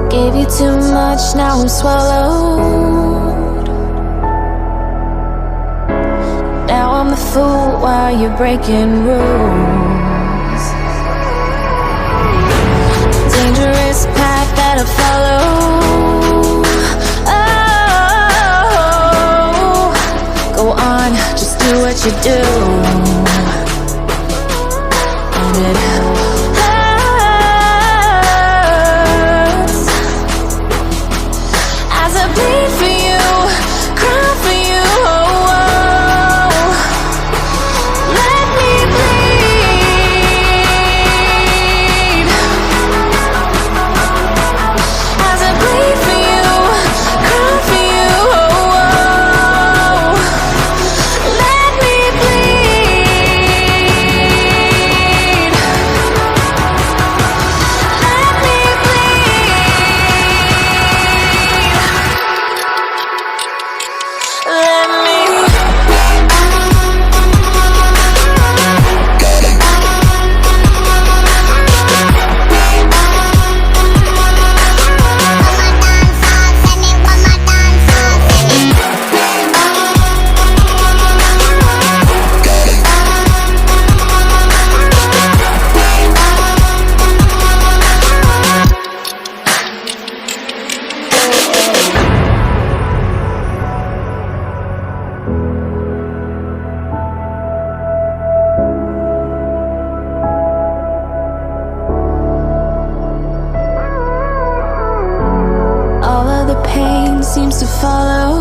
Gave you too much, now I'm swallowed. Now I'm the fool while you're breaking rules. Dangerous path that I follow. Oh, go on, just do what you do. And it bleed for you, cry for you, oh, oh. Let me bleed. As I bleed for you, cry for you, oh, oh. Let me bleed. Let me seems to follow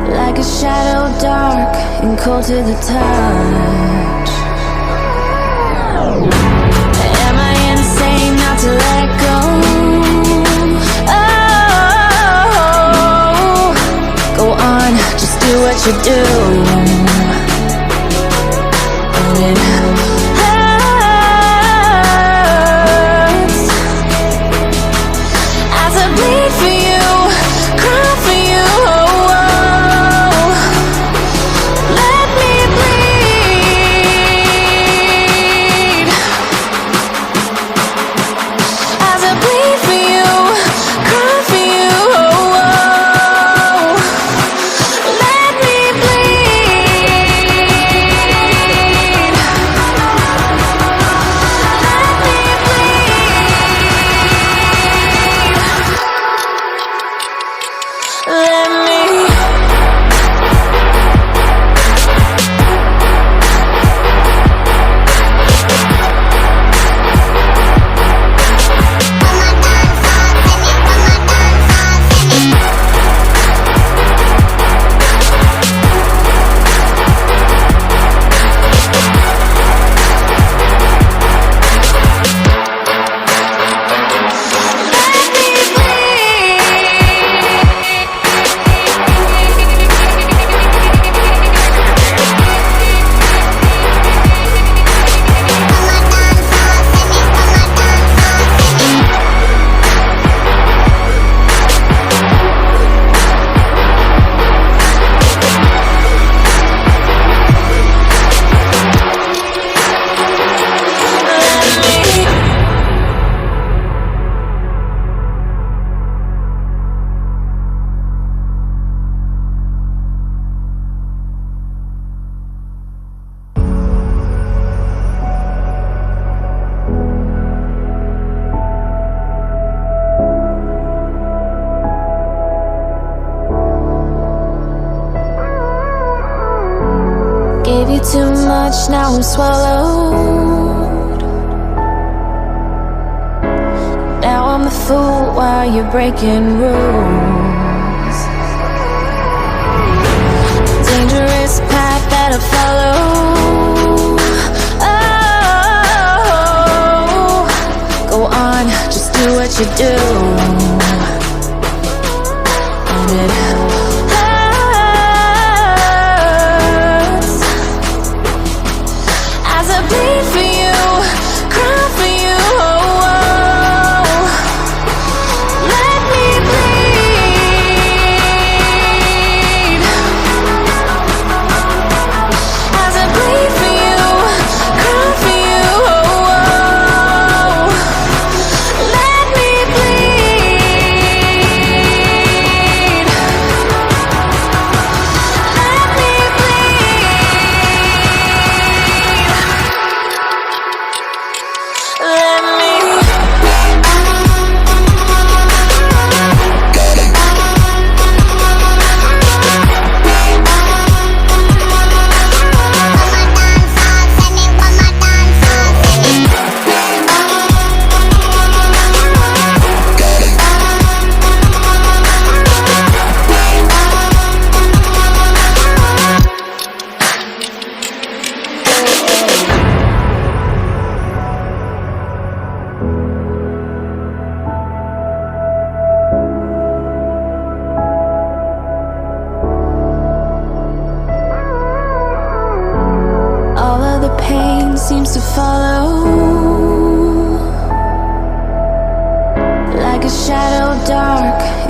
like a shadow, dark and cold to the touch. Am I insane not to let go? Oh, go on, just do what you do. And it bleed for you, cry for you, oh, oh. Let me bleed. As I bleed for you, cry for you, oh, oh. Let me bleed. Let me gave you too much, now I'm swallowed. Now I'm the fool while you're breaking rules. Dangerous path that I follow. Oh, go on, just do what you do.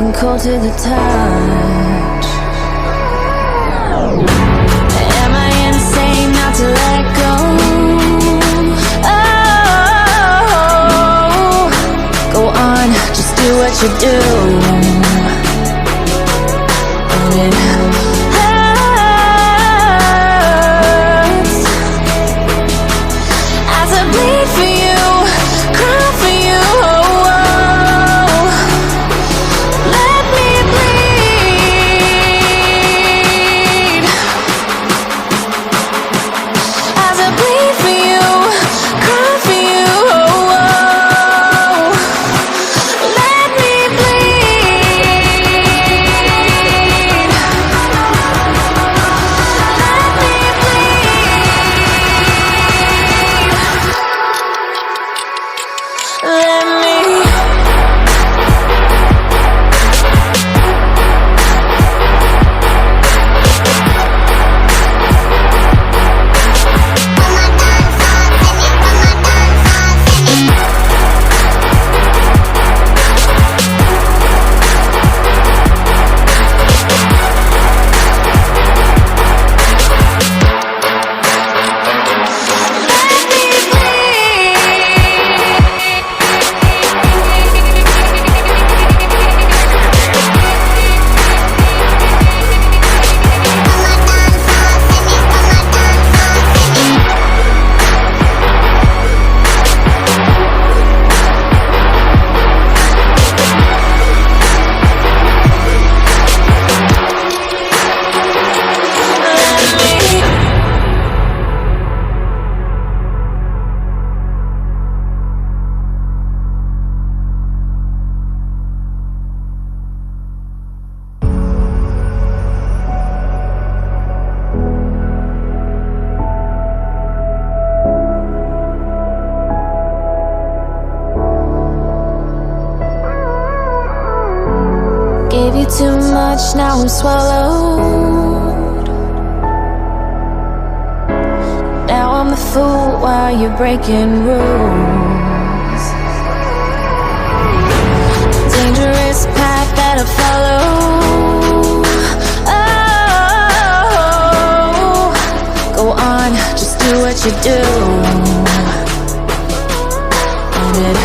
and cold to the touch. Am I insane not to let go? Oh, go on, just do what you do. And it hurts as I bleed for you, cry for you. Oh, let me bleed as I bleed for you, cry for you. Oh, let me bleed. Let me bleed. Let me. Gave you too much, now I'm swallowed. Now I'm the fool while you're breaking rules. Dangerous path that I follow. Oh, go on, just do what you do. And it